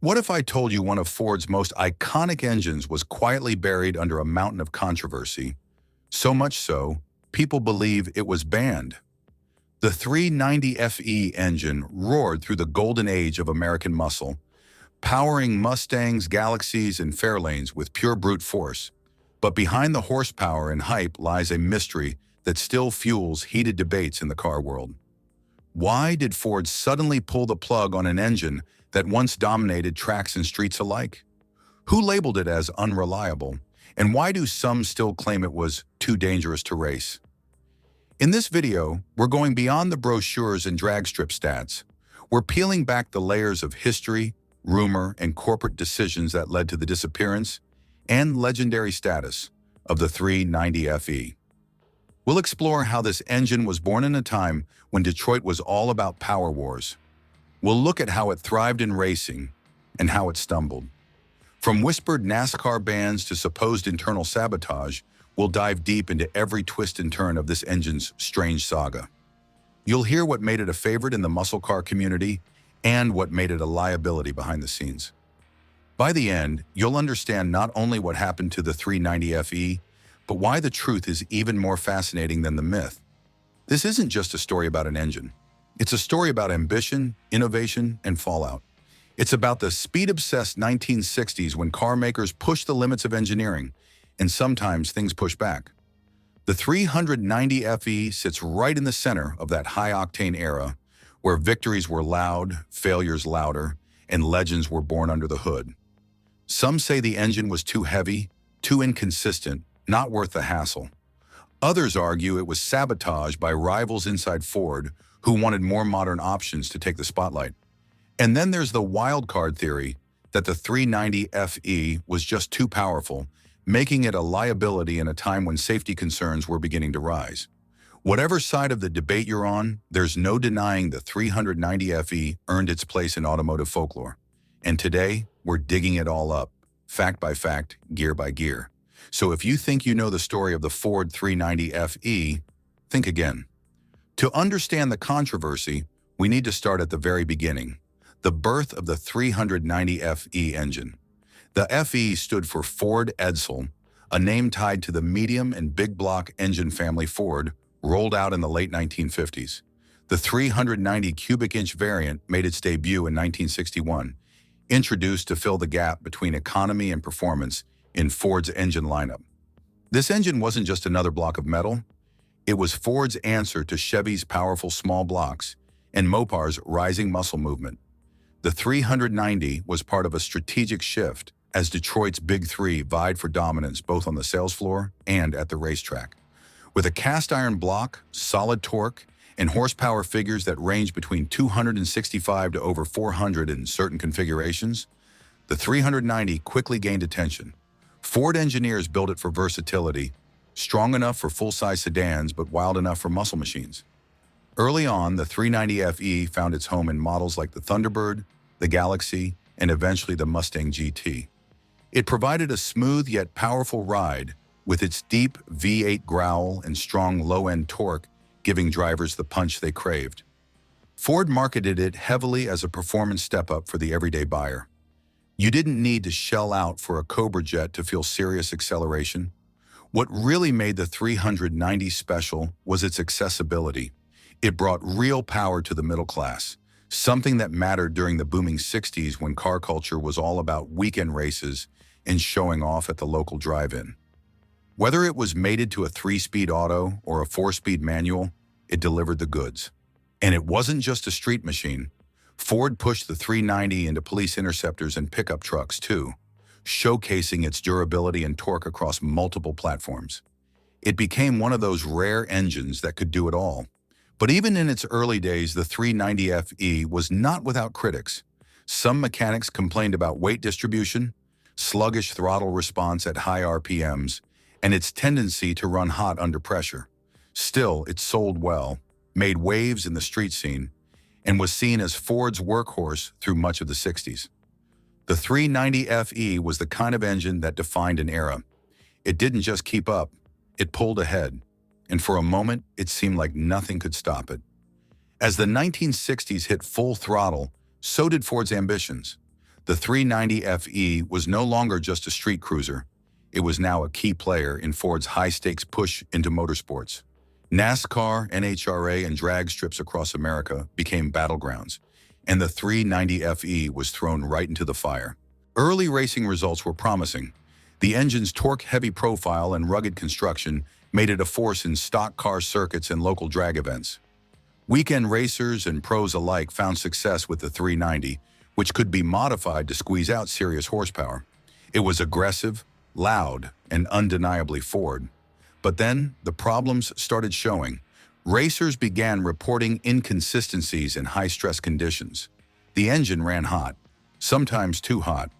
What if I told you one of Ford's most iconic engines was quietly buried under a mountain of controversy? So much so, people believe it was banned. The 390FE engine roared through the golden age of American muscle, powering Mustangs, Galaxies, and Fairlanes with pure brute force. But behind the horsepower and hype lies a mystery that still fuels heated debates in the car world. Why did Ford suddenly pull the plug on an engine that once dominated tracks and streets alike? Who labeled it as unreliable? And why do some still claim it was too dangerous to race? In this video, we're going beyond the brochures and drag strip stats. We're peeling back the layers of history, rumor, and corporate decisions that led to the disappearance and legendary status of the 390FE. We'll explore how this engine was born in a time when Detroit was all about power wars. We'll look at how it thrived in racing and how it stumbled. From whispered NASCAR bans to supposed internal sabotage, we'll dive deep into every twist and turn of this engine's strange saga. You'll hear what made it a favorite in the muscle car community and what made it a liability behind the scenes. By the end, you'll understand not only what happened to the 390FE, but why the truth is even more fascinating than the myth. This isn't just a story about an engine. It's a story about ambition, innovation, and fallout. It's about the speed-obsessed 1960s when car makers pushed the limits of engineering, and sometimes things push back. The 390FE sits right in the center of that high-octane era, where victories were loud, failures louder, and legends were born under the hood. Some say the engine was too heavy, too inconsistent, not worth the hassle. Others argue it was sabotaged by rivals inside Ford who wanted more modern options to take the spotlight. And then there's the wild card theory that the 390FE was just too powerful, making it a liability in a time when safety concerns were beginning to rise. Whatever side of the debate you're on, there's no denying the 390FE earned its place in automotive folklore. And today, we're digging it all up, fact by fact, gear by gear. So if you think you know the story of the Ford 390FE, think again. To understand the controversy, we need to start at the very beginning, the birth of the 390FE engine. The FE stood for Ford Edsel, a name tied to the medium and big block engine family Ford, rolled out in the late 1950s. The 390 cubic inch variant made its debut in 1961, introduced to fill the gap between economy and performance in Ford's engine lineup. This engine wasn't just another block of metal. It was Ford's answer to Chevy's powerful small blocks and Mopar's rising muscle movement. The 390 was part of a strategic shift as Detroit's Big Three vied for dominance both on the sales floor and at the racetrack. With a cast iron block, solid torque, and horsepower figures that range between 265 to over 400 in certain configurations, the 390 quickly gained attention. Ford engineers built it for versatility, strong enough for full-size sedans but wild enough for muscle machines. Early on, the 390FE found its home in models like the Thunderbird, the Galaxy, and eventually the Mustang GT. It provided a smooth yet powerful ride, with its deep V8 growl and strong low-end torque giving drivers the punch they craved. Ford marketed it heavily as a performance step-up for the everyday buyer. You didn't need to shell out for a Cobra jet to feel serious acceleration. What really made the 390 special was its accessibility. It brought real power to the middle class, something that mattered during the booming 60s when car culture was all about weekend races and showing off at the local drive-in. Whether it was mated to a 3-speed auto or a 4-speed manual, it delivered the goods. And it wasn't just a street machine. Ford pushed the 390 into police interceptors and pickup trucks too, showcasing its durability and torque across multiple platforms. It became one of those rare engines that could do it all. But even in its early days, the 390FE was not without critics. Some mechanics complained about weight distribution, sluggish throttle response at high RPMs, and its tendency to run hot under pressure. Still, it sold well, made waves in the street scene, and was seen as Ford's workhorse through much of the 60s. The 390FE was the kind of engine that defined an era. It didn't just keep up, it pulled ahead, and for a moment, it seemed like nothing could stop it. As the 1960s hit full throttle, so did Ford's ambitions. The 390 FE was no longer just a street cruiser. It was now a key player in Ford's high-stakes push into motorsports. NASCAR, NHRA, and drag strips across America became battlegrounds, and the 390 FE was thrown right into the fire. Early racing results were promising. The engine's torque-heavy profile and rugged construction made it a force in stock car circuits and local drag events. Weekend racers and pros alike found success with the 390, which could be modified to squeeze out serious horsepower. It was aggressive, loud, and undeniably Ford. But then, the problems started showing. Racers began reporting inconsistencies in high-stress conditions. The engine ran hot, sometimes too hot.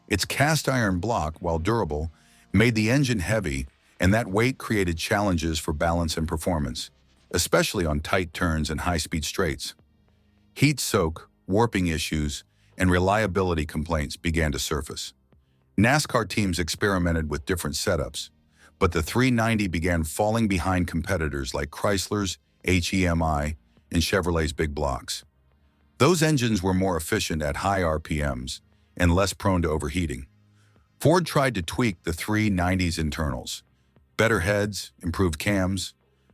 Its cast-iron block, while durable, made the engine heavy, and that weight created challenges for balance and performance, especially on tight turns and high-speed straights. Heat soak, warping issues, and reliability complaints began to surface. NASCAR teams experimented with different setups, but the 390 began falling behind competitors like Chrysler's HEMI and Chevrolet's big blocks. Those engines were more efficient at high RPMs and less prone to overheating. Ford tried to tweak the 390's internals. Better heads, improved cams,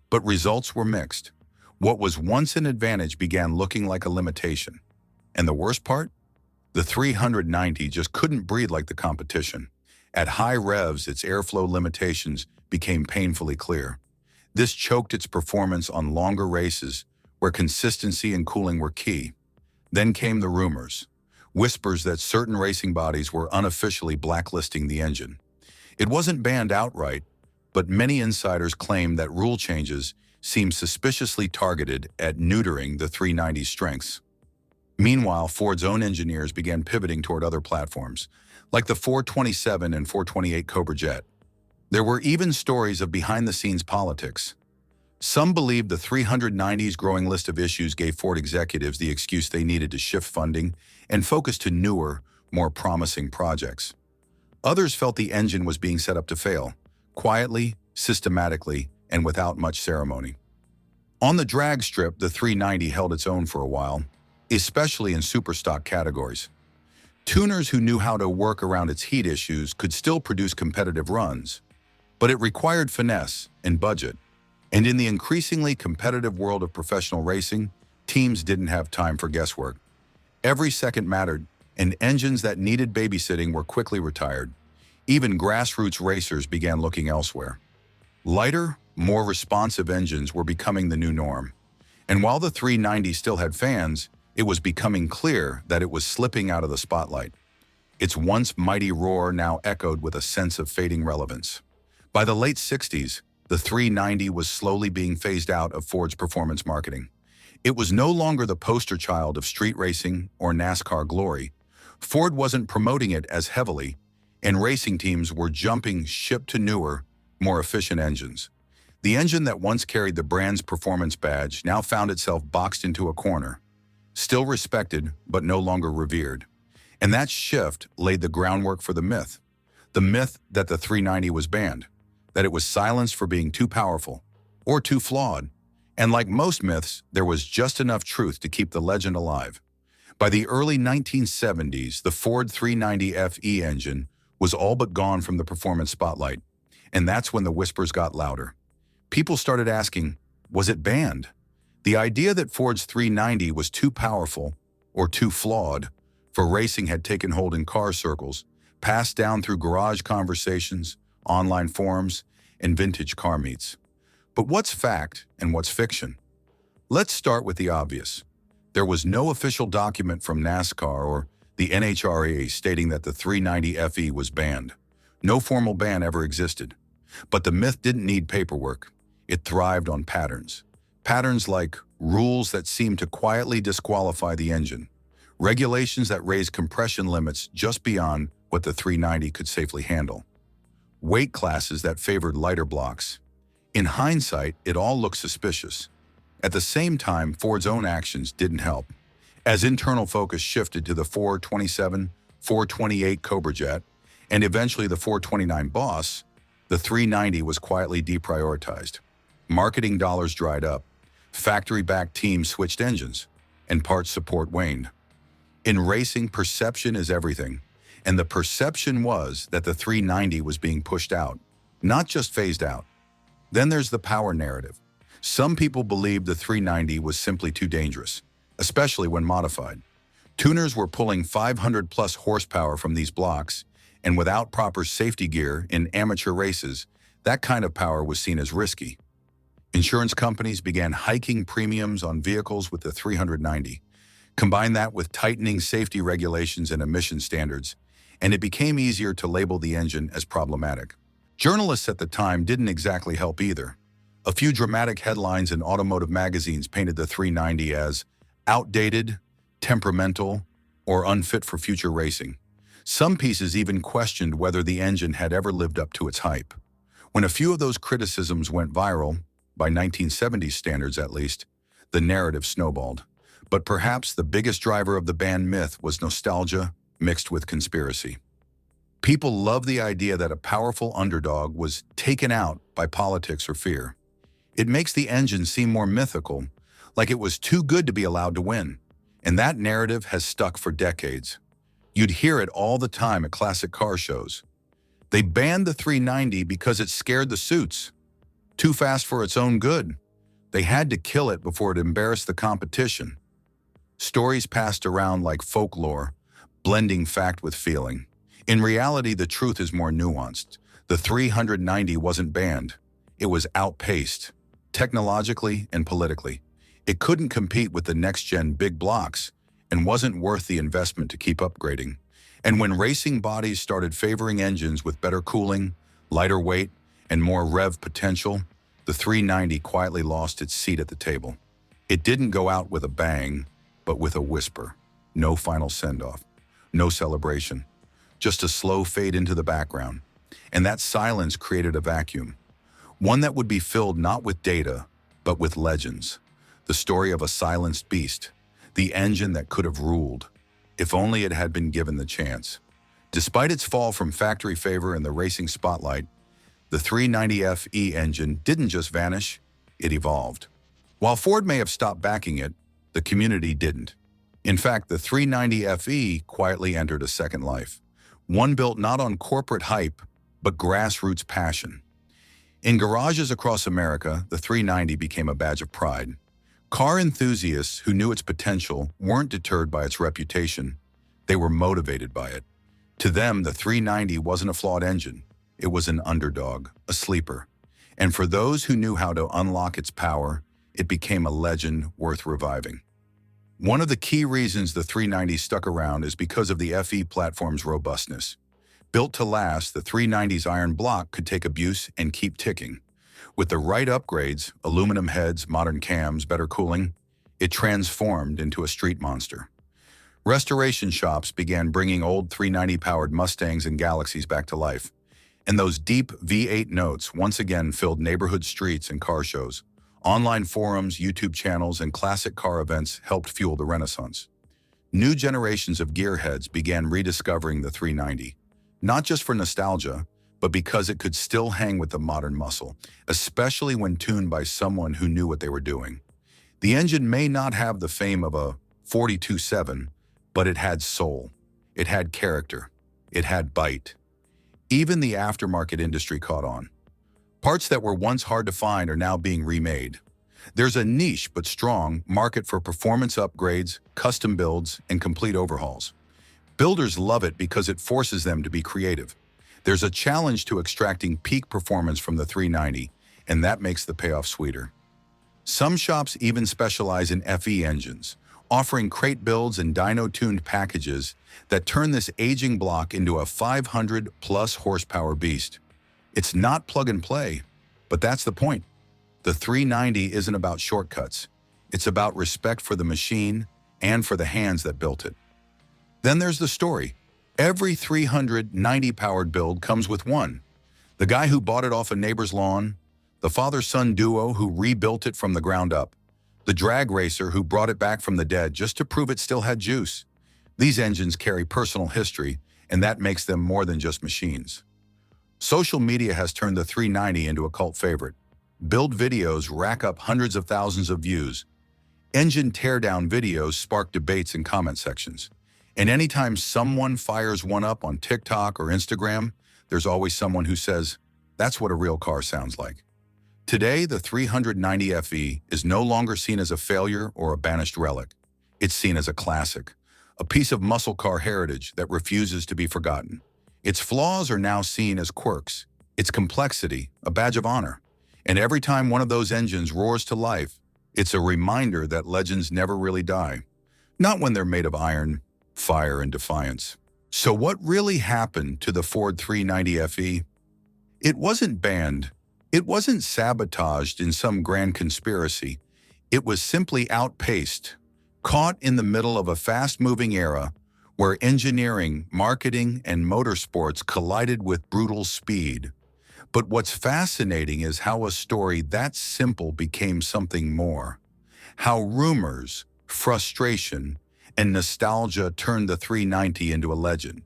but results were mixed. What was once an advantage began looking like a limitation. And the worst part? The 390 just couldn't breathe like the competition. At high revs, its airflow limitations became painfully clear. This choked its performance on longer races where consistency and cooling were key. Then came the rumors, whispers that certain racing bodies were unofficially blacklisting the engine. It wasn't banned outright, but many insiders claimed that rule changes seemed suspiciously targeted at neutering the 390's strengths. Meanwhile, Ford's own engineers began pivoting toward other platforms, like the 427 and 428 Cobra Jet. There were even stories of behind-the-scenes politics. Some believed the 390's growing list of issues gave Ford executives the excuse they needed to shift funding and focus to newer, more promising projects. Others felt the engine was being set up to fail, quietly, systematically, and without much ceremony. On the drag strip, the 390 held its own for a while, especially in superstock categories. Tuners who knew how to work around its heat issues could still produce competitive runs, but it required finesse and budget. And in the increasingly competitive world of professional racing, teams didn't have time for guesswork. Every second mattered, and engines that needed babysitting were quickly retired. Even grassroots racers began looking elsewhere. Lighter, more responsive engines were becoming the new norm. And while the 390 still had fans, it was becoming clear that it was slipping out of the spotlight. Its once mighty roar now echoed with a sense of fading relevance. By the late 60s, the 390 was slowly being phased out of Ford's performance marketing. It was no longer the poster child of street racing or NASCAR glory. Ford wasn't promoting it as heavily, and racing teams were jumping ship to newer, more efficient engines. The engine that once carried the brand's performance badge now found itself boxed into a corner, still respected but no longer revered. And that shift laid the groundwork for the myth that the 390 was banned, that it was silenced for being too powerful or too flawed. And like most myths, there was just enough truth to keep the legend alive. By the early 1970s, the Ford 390 FE engine was all but gone from the performance spotlight, and that's when the whispers got louder. People started asking, was it banned? The idea that Ford's 390 was too powerful or too flawed for racing had taken hold in car circles, passed down through garage conversations, online forums, and vintage car meets. But what's fact and what's fiction? Let's start with the obvious. There was no official document from NASCAR or the NHRA stating that the 390 FE was banned. No formal ban ever existed. But the myth didn't need paperwork. It thrived on patterns. Patterns like rules that seemed to quietly disqualify the engine, regulations that raised compression limits just beyond what the 390 could safely handle, weight classes that favored lighter blocks. In hindsight, it all looked suspicious. At the same time, Ford's own actions didn't help. As internal focus shifted to the 427, 428 Cobra Jet, and eventually the 429 Boss, the 390 was quietly deprioritized. Marketing dollars dried up. Factory-backed teams switched engines, and parts support waned. In racing, perception is everything, and the perception was that the 390 was being pushed out, not just phased out. Then there's the power narrative. Some people believed the 390 was simply too dangerous, especially when modified. Tuners were pulling 500-plus horsepower from these blocks, and without proper safety gear in amateur races, that kind of power was seen as risky. Insurance companies began hiking premiums on vehicles with the 390. Combine that with tightening safety regulations and emission standards, and it became easier to label the engine as problematic. Journalists at the time didn't exactly help either. A few dramatic headlines in automotive magazines painted the 390 as outdated, temperamental, or unfit for future racing. Some pieces even questioned whether the engine had ever lived up to its hype. When a few of those criticisms went viral, by 1970s standards at least, the narrative snowballed. But perhaps the biggest driver of the banned myth was nostalgia mixed with conspiracy. People loved the idea that a powerful underdog was taken out by politics or fear. It makes the engine seem more mythical, like it was too good to be allowed to win. And that narrative has stuck for decades. You'd hear it all the time at classic car shows. They banned the 390 because it scared the suits. Too fast for its own good. They had to kill it before it embarrassed the competition. Stories passed around like folklore, blending fact with feeling. In reality, the truth is more nuanced. The 390 wasn't banned. It was outpaced, technologically and politically. It couldn't compete with the next-gen big blocks and wasn't worth the investment to keep upgrading. And when racing bodies started favoring engines with better cooling, lighter weight, and more rev potential, the 390 quietly lost its seat at the table. It didn't go out with a bang, but with a whisper. No final send-off, no celebration, just a slow fade into the background. And that silence created a vacuum, one that would be filled not with data, but with legends. The story of a silenced beast, the engine that could have ruled, if only it had been given the chance. Despite its fall from factory favor in the racing spotlight, the 390FE engine didn't just vanish, it evolved. While Ford may have stopped backing it, the community didn't. In fact, the 390FE quietly entered a second life, one built not on corporate hype, but grassroots passion. In garages across America, the 390 became a badge of pride. Car enthusiasts who knew its potential weren't deterred by its reputation. They were motivated by it. To them, the 390 wasn't a flawed engine. It was an underdog, a sleeper. And for those who knew how to unlock its power, it became a legend worth reviving. One of the key reasons the 390 stuck around is because of the FE platform's robustness. Built to last, the 390's iron block could take abuse and keep ticking. With the right upgrades, aluminum heads, modern cams, better cooling, it transformed into a street monster. Restoration shops began bringing old 390-powered Mustangs and Galaxies back to life, and those deep V8 notes once again filled neighborhood streets and car shows. Online forums, YouTube channels, and classic car events helped fuel the Renaissance. New generations of gearheads began rediscovering the 390, not just for nostalgia, but because it could still hang with the modern muscle, especially when tuned by someone who knew what they were doing. The engine may not have the fame of a 42.7, but it had soul. It had character. It had bite. Even the aftermarket industry caught on. Parts that were once hard to find are now being remade. There's a niche but strong market for performance upgrades, custom builds, and complete overhauls. Builders love it because it forces them to be creative. There's a challenge to extracting peak performance from the 390, and that makes the payoff sweeter. Some shops even specialize in FE engines, offering crate builds and dyno-tuned packages that turn this aging block into a 500-plus horsepower beast. It's not plug and play, but that's the point. The 390 isn't about shortcuts. It's about respect for the machine and for the hands that built it. Then there's the story. Every 390-powered build comes with one. The guy who bought it off a neighbor's lawn, the father-son duo who rebuilt it from the ground up, the drag racer who brought it back from the dead just to prove it still had juice. These engines carry personal history, and that makes them more than just machines. Social media has turned the 390 into a cult favorite. Build videos rack up hundreds of thousands of views. Engine teardown videos spark debates in comment sections. And anytime someone fires one up on TikTok or Instagram, there's always someone who says, that's what a real car sounds like. Today, the 390 FE is no longer seen as a failure or a banished relic. It's seen as a classic, a piece of muscle car heritage that refuses to be forgotten. Its flaws are now seen as quirks, its complexity a badge of honor. And every time one of those engines roars to life, it's a reminder that legends never really die. Not when they're made of iron, fire, and defiance. So what really happened to the Ford 390 FE? It wasn't banned. It wasn't sabotaged in some grand conspiracy. It was simply outpaced, caught in the middle of a fast-moving era where engineering, marketing, and motorsports collided with brutal speed. But what's fascinating is how a story that simple became something more. How rumors, frustration, and nostalgia turned the 390 into a legend.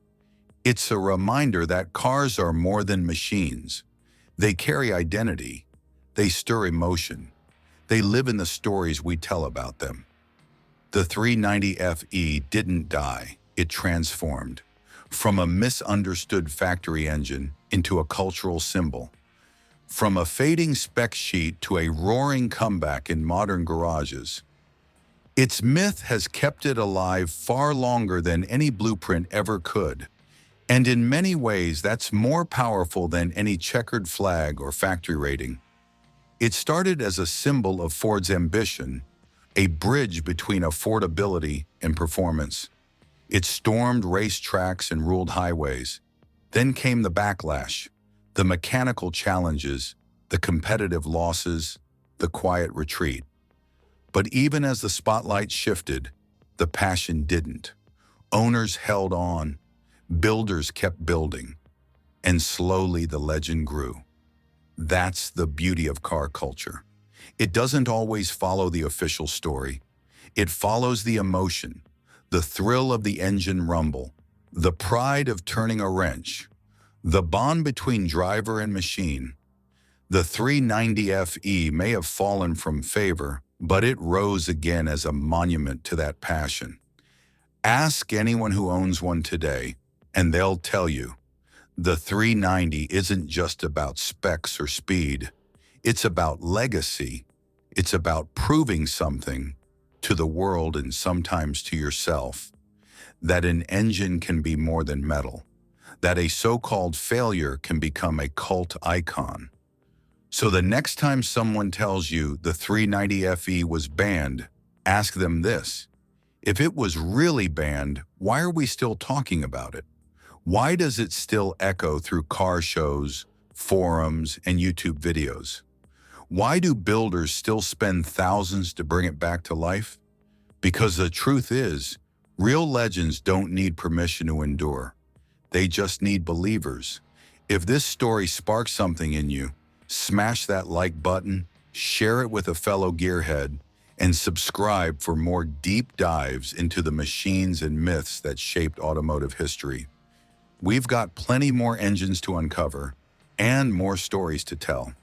It's a reminder that cars are more than machines. They carry identity. They stir emotion. They live in the stories we tell about them. The 390 FE didn't die. It transformed. From a misunderstood factory engine into a cultural symbol. From a fading spec sheet to a roaring comeback in modern garages. Its myth has kept it alive far longer than any blueprint ever could. And in many ways, that's more powerful than any checkered flag or factory rating. It started as a symbol of Ford's ambition, a bridge between affordability and performance. It stormed racetracks and ruled highways. Then came the backlash, the mechanical challenges, the competitive losses, the quiet retreat. But even as the spotlight shifted, the passion didn't. Owners held on, builders kept building, and slowly the legend grew. That's the beauty of car culture. It doesn't always follow the official story. It follows the emotion, the thrill of the engine rumble, the pride of turning a wrench, the bond between driver and machine. The 390 FE may have fallen from favor, but it rose again as a monument to that passion. Ask anyone who owns one today, and they'll tell you, the 390 isn't just about specs or speed. It's about legacy. It's about proving something to the world and sometimes to yourself, that an engine can be more than metal, that a so-called failure can become a cult icon. So the next time someone tells you the 390 FE was banned, ask them this. If it was really banned, why are we still talking about it? Why does it still echo through car shows, forums, and YouTube videos? Why do builders still spend thousands to bring it back to life? Because the truth is, real legends don't need permission to endure. They just need believers. If this story sparks something in you, smash that like button, share it with a fellow gearhead, and subscribe for more deep dives into the machines and myths that shaped automotive history. We've got plenty more engines to uncover and more stories to tell.